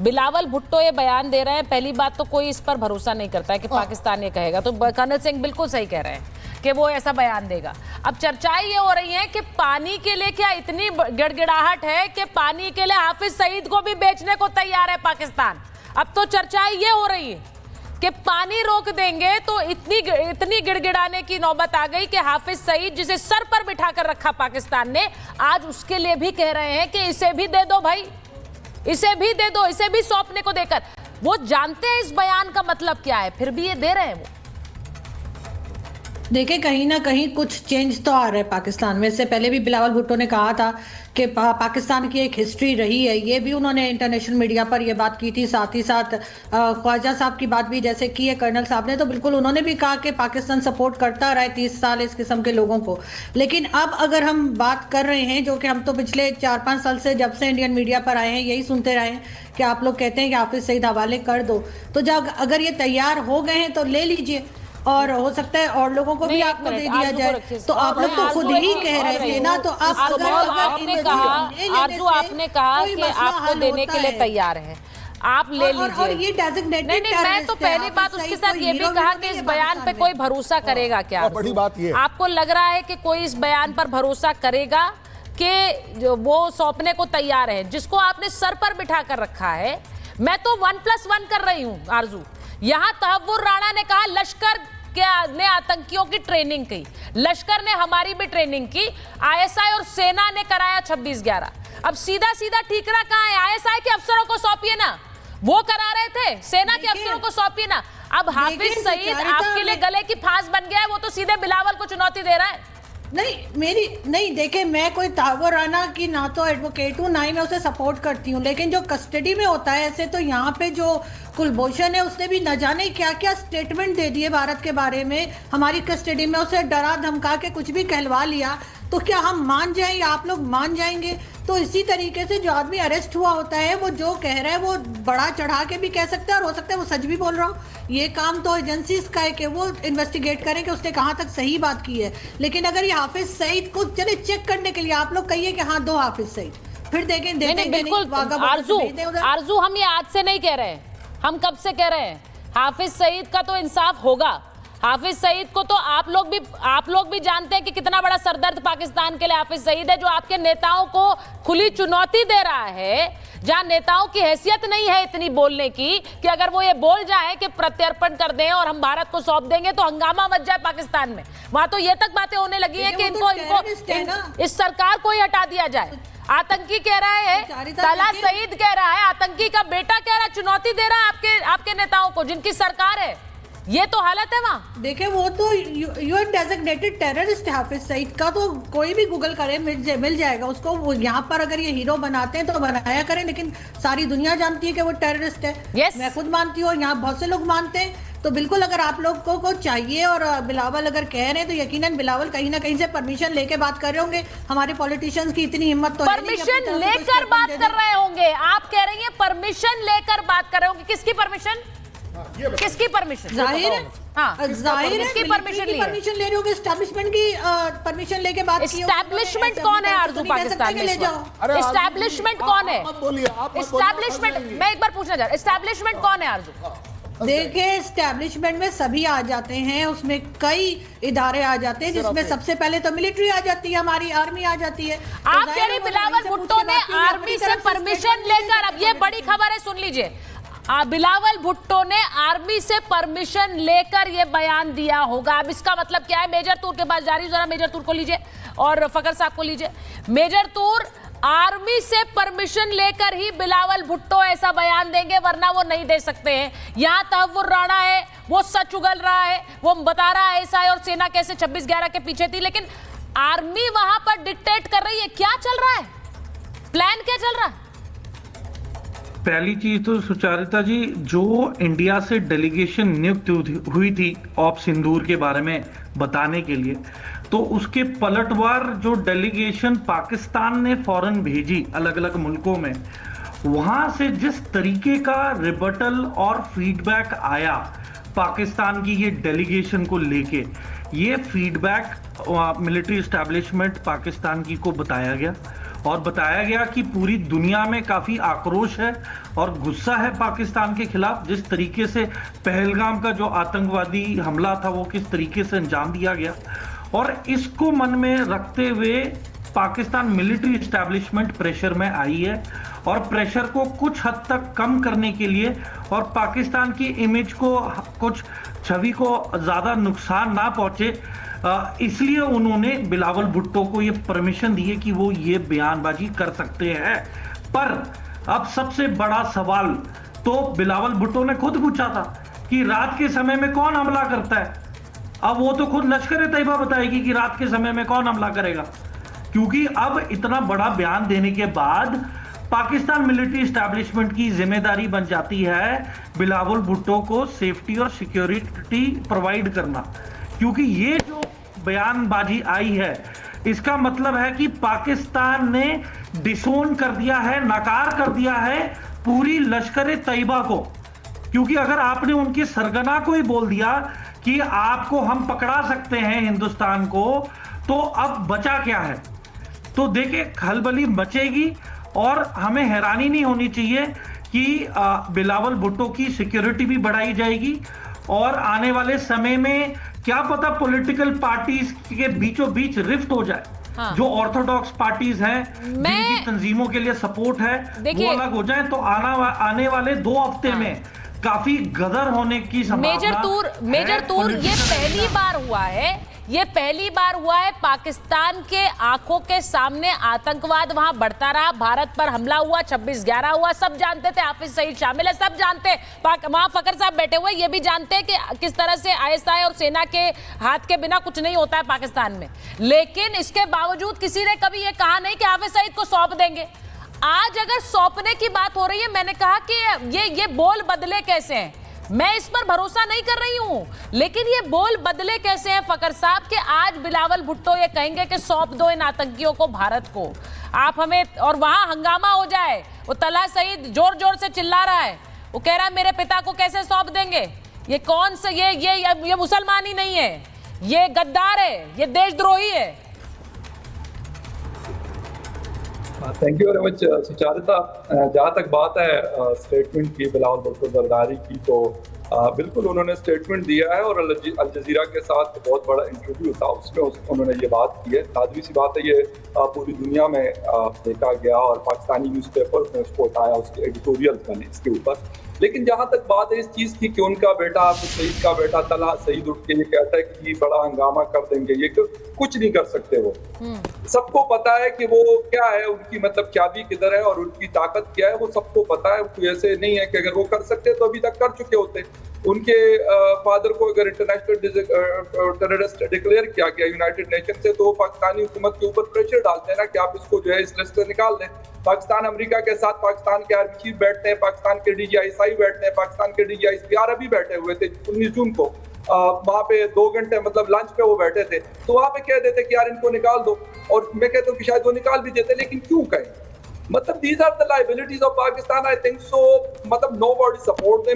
बिलावल भुट्टो ये बयान दे रहे हैं, पहली बात तो कोई इस पर भरोसा नहीं करता है कि पाकिस्तान ये कहेगा, तो कर्नल सिंह बिल्कुल सही कह रहे हैं कि वो ऐसा बयान देगा। अब चर्चाएं ये हो रही हैं कि पानी के लिए क्या इतनी गिड़गिड़ाहट है कि पानी के लिए हाफिज सईद को भी बेचने को तैयार है पाकिस्तान। अब तो चर्चाएं ये हो रही है कि पानी रोक देंगे तो इतनी गिड़गिड़ाने की नौबत आ गई कि हाफिज सईद, जिसे सर पर बिठा कर रखा पाकिस्तान ने, आज उसके लिए भी कह रहे हैं कि इसे भी दे दो भाई, इसे भी दे दो, इसे भी सौंपने को देकर। वो जानते हैं इस बयान का मतलब क्या है, फिर भी ये दे रहे हैं। वो देखिए, कहीं ना कहीं कुछ चेंज तो आ रहा है पाकिस्तान में। इससे पहले भी बिलावल भुट्टो ने कहा था कि पाकिस्तान की एक हिस्ट्री रही है, ये भी उन्होंने इंटरनेशनल मीडिया पर ये बात की थी। साथ ही साथ ख्वाजा साहब की बात भी जैसे की है कर्नल साहब ने, तो बिल्कुल उन्होंने भी कहा कि पाकिस्तान सपोर्ट करता रहा है 30 साल इस किस्म के लोगों को। लेकिन अब अगर हम बात कर रहे हैं, जो कि हम तो पिछले 4-5 साल से जब से इंडियन मीडिया पर आए हैं यही सुनते रहे हैं कि आप लोग कहते हैं कि हाफिज सईद हवाले कर दो, तो जब अगर ये तैयार हो गए हैं तो ले लीजिए, और हो सकता है और लोगों को भी आपको दे दिया जाए। तो आप लोग तो खुद ही कह रहे थे ना, तो आपने कहा कि आपको देने के लिए तैयार है, आप ले लीजिए। और ये डेजिग्नेटेड नहीं, मैं तो पहली बात उसके साथ ये भी कहा कि इस बयान पे कोई भरोसा करेगा क्या? बड़ी बात ये आपको लग रहा है कि कोई इस बयान पर भरोसा करेगा कि वो सौंपने को तैयार है, जिसको आपने सर पर बिठा कर रखा है? मैं तो 1+1 कर रही हूँ आरजू। यहाँ तहव्वुर राणा ने कहा लश्कर ने आतंकियों की ट्रेनिंग की, लश्कर ने हमारी भी ट्रेनिंग की, आईएसआई और सेना ने कराया 26/11। अब सीधा सीधा ठीकरा कहाँ है? आईएसआई के अफसरों को सौंपिए ना, वो करा रहे थे, सेना के अफसरों को सौंपिए ना। अब हाफिज सईद आपके लिए गले की फांस बन गया है, वो तो सीधे बिलावल को चुनौती दे रहा है। नहीं देखे, मैं कोई तहव्वुर राणा की ना तो एडवोकेट हूँ, ना ही मैं उसे सपोर्ट करती हूँ, लेकिन जो कस्टडी में होता है ऐसे, तो यहाँ पे जो कुलभूषण है उसने भी न जाने क्या क्या स्टेटमेंट दे दिए भारत के बारे में, हमारी कस्टडी में उसे डरा धमका के कुछ भी कहलवा लिया, तो क्या हम मान जाएं या आप लोग मान जाएंगे? तो इसी तरीके से जो आदमी अरेस्ट हुआ होता है वो जो कह रहा है वो बड़ा चढ़ा के भी कह सकता है, और हो सकता है वो सच भी बोल रहा हो। ये काम तो एजेंसीज का है कि वो इन्वेस्टिगेट करें कि उसने कहाँ तक सही बात की है। लेकिन अगर ये हाफिज सईद को चले चेक करने के लिए आप लोग कहिए कि हाँ दो हाफिज सईद, फिर देखें नहीं, बिल्कुल आरजू, हम ये आज से नहीं कह रहे हैं, हम कब से कह रहे हैं हाफिज सईद का तो इंसाफ होगा। हाफिज सईद को तो आप लोग भी जानते हैं कि कितना बड़ा सरदर्द पाकिस्तान के लिए हाफिज सईद है, जो आपके नेताओं को खुली चुनौती दे रहा है, जहां नेताओं की हैसियत नहीं है इतनी बोलने की कि अगर वो ये बोल जाए कि प्रत्यर्पण कर दें और हम भारत को सौंप देंगे तो हंगामा मच जाए पाकिस्तान में। वहां तो ये तक बातें होने लगी है कि इनको इस सरकार को ही हटा दिया जाए। आतंकी कह रहा है, तला सईद कह रहा है, आतंकी का बेटा कह रहा है, चुनौती दे रहा है आपके नेताओं को जिनकी सरकार है। ये तो हालत है वहाँ। देखिए, वो तो UN designated terrorist Hafiz Saeed का तो कोई भी गूगल करे मिल जाएगा उसको। वो यहाँ पर अगर ये हीरो बनाते हैं तो बनाया करें, लेकिन सारी दुनिया जानती है कि वो टेररिस्ट है। yes. मैं खुद मानती हूँ, यहाँ बहुत से लोग मानते हैं। तो बिल्कुल अगर आप लोग को चाहिए और बिलावल अगर कह रहे हैं तो यकीनन बिलावल कहीं ना कहीं से परमिशन लेके बात कर रहे होंगे। हमारे पॉलिटिशियंस की इतनी हिम्मत तो परमिशन लेकर बात कर रहे होंगे। आप कह रही हैं परमिशन लेकर बात कर रहे होंगे, किसकी परमिशन? किसकी परमिशन? जाहिर है, हाँ, जाहिर है किसकी परमिशन ले रहे होगे, एस्टैब्लिशमेंट की परमिशन लेके बात की। एस्टैब्लिशमेंट कौन है आरजू पाकिस्तान में? एस्टैब्लिशमेंट कौन है? एस्टैब्लिशमेंट, मैं एक बार पूछना चाह रहा हूं, एस्टैब्लिशमेंट कौन है आरजू? देखिए, एस्टैब्लिशमेंट में सभी आ जाते हैं, उसमें कई इदारे आ जाते हैं, जिसमें सबसे पहले तो मिलिट्री आ जाती है, हमारी आर्मी आ जाती है। आप कह रही बिलावल भुट्टो ने आर्मी से परमिशन लेकर, अब ये बड़ी खबर है, सुन लीजिए, बिलावल भुट्टो ने आर्मी से परमिशन लेकर यह बयान दिया होगा। अब इसका मतलब क्या है? मेजर तूर के पास जा रही हूं, जरा मेजर तूर को लीजिए और फकर साहब को लीजिए। मेजर तूर, आर्मी से परमिशन लेकर ही बिलावल भुट्टो ऐसा बयान देंगे, वरना वो नहीं दे सकते हैं। यहां तहव्वुर राणा है, वो सच उगल रहा है, वो बता रहा है आईएसआई और सेना कैसे 26/11 के पीछे थी, लेकिन आर्मी वहां पर डिक्टेट कर रही है। क्या चल रहा है? प्लान क्या चल रहा है? पहली चीज तो सुचारिता जी, जो इंडिया से डेलीगेशन नियुक्त हुई थी ऑप सिंदूर के बारे में बताने के लिए, तो उसके पलटवार जो डेलीगेशन पाकिस्तान ने फौरन भेजी अलग अलग मुल्कों में, वहां से जिस तरीके का रिबटल और फीडबैक आया पाकिस्तान की ये डेलीगेशन को लेके, ये फीडबैक मिलिट्री एस्टैब्लिशमेंट पाकिस्तान की को बताया गया और बताया गया कि पूरी दुनिया में काफी आक्रोश है और गुस्सा है पाकिस्तान के खिलाफ। जिस तरीके से पहलगाम का जो आतंकवादी हमला था वो किस तरीके से अंजाम दिया गया, और इसको मन में रखते हुए पाकिस्तान मिलिट्री एस्टैब्लिशमेंट प्रेशर में आई है, और प्रेशर को कुछ हद तक कम करने के लिए और पाकिस्तान की इमेज को, कुछ छवि को ज़्यादा नुकसान ना पहुंचे, इसलिए उन्होंने बिलावल भुट्टो को ये परमिशन दी है कि वो ये बयानबाजी कर सकते हैं। पर अब सबसे बड़ा सवाल तो बिलावल भुट्टो ने खुद पूछा था कि रात के समय में कौन हमला करता है। अब वो तो खुद लश्कर-ए-तैयबा बताएगी कि रात के समय में कौन हमला करेगा, क्योंकि अब इतना बड़ा बयान देने के बाद पाकिस्तान मिलिट्री एस्टैब्लिशमेंट की जिम्मेदारी बन जाती है बिलावल भुट्टो को सेफ्टी और सिक्योरिटी प्रोवाइड करना। क्योंकि ये जो बयानबाजी आई है इसका मतलब है कि पाकिस्तान ने डिसोन कर दिया है, नकार कर दिया है पूरी लश्कर-ए-तैयबा को। क्योंकि अगर आपने उनके सरगना को ही बोल दिया कि आपको हम पकड़ा सकते हैं हिंदुस्तान को, तो अब बचा क्या है। तो देखिए खलबली मचेगी, और हमें हैरानी नहीं होनी चाहिए कि बिलावल भुट्टो की सिक्योरिटी भी बढ़ाई जाएगी, और आने वाले समय में क्या पता पॉलिटिकल पार्टीज के बीचों बीच रिफ्ट हो जाए। हाँ। जो ऑर्थोडॉक्स पार्टीज हैं, जिनकी तंजीमों के लिए सपोर्ट है, वो अलग हो जाए, तो आने वाले 2 हफ्ते में काफी गदर होने की संभावना। मेजर तूर ये पहली बार हुआ है पाकिस्तान के आंखों के सामने आतंकवाद वहां बढ़ता रहा, भारत पर हमला हुआ, 26/11 हुआ, सब जानते थे, हाफिज सईद शामिल है, सब जानते हैं। वहां फकर साहब बैठे हुए ये भी जानते हैं कि किस तरह से ISI और सेना के हाथ के बिना कुछ नहीं होता है पाकिस्तान में। लेकिन इसके बावजूद किसी ने कभी ये कहा नहीं कि हाफिज सईद को सौंप देंगे। आज अगर सौंपने की बात हो रही है, मैंने कहा कि ये बोल बदले कैसे हैं, मैं इस पर भरोसा नहीं कर रही हूं, लेकिन ये बोल बदले कैसे हैं फकर साहब के आज बिलावल भुट्टो ये कहेंगे कि सौंप दो इन आतंकियों को भारत को, आप हमें, और वहां हंगामा हो जाए। वो तलहा सईद जोर जोर से चिल्ला रहा है, वो कह रहा है मेरे पिता को कैसे सौंप देंगे, ये कौन से, ये मुसलमान ही नहीं है, ये गद्दार है, ये देशद्रोही है। Thank you very much Sucharita. जहाँ तक बात है स्टेटमेंट की बिलावल भुट्टो जरदारी की, तो बिल्कुल उन्होंने स्टेटमेंट दिया है, और अल जजीरा के साथ बहुत बड़ा इंटरव्यू था, उसमें उन्होंने ये बात की है। लाजमी सी बात है, ये पूरी दुनिया में देखा गया, और पाकिस्तानी न्यूज़पेपर्स ने उसको उठाया, उसके एडिटोरियल बने इसके ऊपर। लेकिन जहाँ तक बात है इस चीज़ की कि उनका बेटा सईद का बेटा तलहा सईद उठ के ये कहता है कि बड़ा हंगामा कर देंगे, ये कुछ नहीं कर सकते। वो सबको पता है कि वो क्या है, उनकी मतलब क्या भी किधर है और उनकी ताकत क्या है, वो सबको पता है। कोई ऐसे नहीं है कि अगर वो कर सकते तो अभी तक कर चुके होते। उनके फादर को अगर इंटरनेशनल टेररिस्ट डिक्लेयर किया गया यूनाइटेड नेशन से, तो पाकिस्तानी हुकूमत के ऊपर प्रेशर डालते हैं ना कि आप इसको जो है इस लिस्ट से निकाल दें। पाकिस्तान अमेरिका के साथ पाकिस्तान के आर्मी चीफ बैठते हैं, पाकिस्तान के DGI बैठते हैं, पाकिस्तान के DGI अभी बैठे हुए थे 19 जून को, वहाँ पे 2 घंटे मतलब लंच पे वो बैठे थे, तो वहाँ पे कह देते कि यार इनको निकाल दो, और मैं कहता हूँ कि शायद वो निकाल भी देते, लेकिन क्यों कहें। मतलब these are the liabilities of Pakistan, I think so, मतलब nobody support them।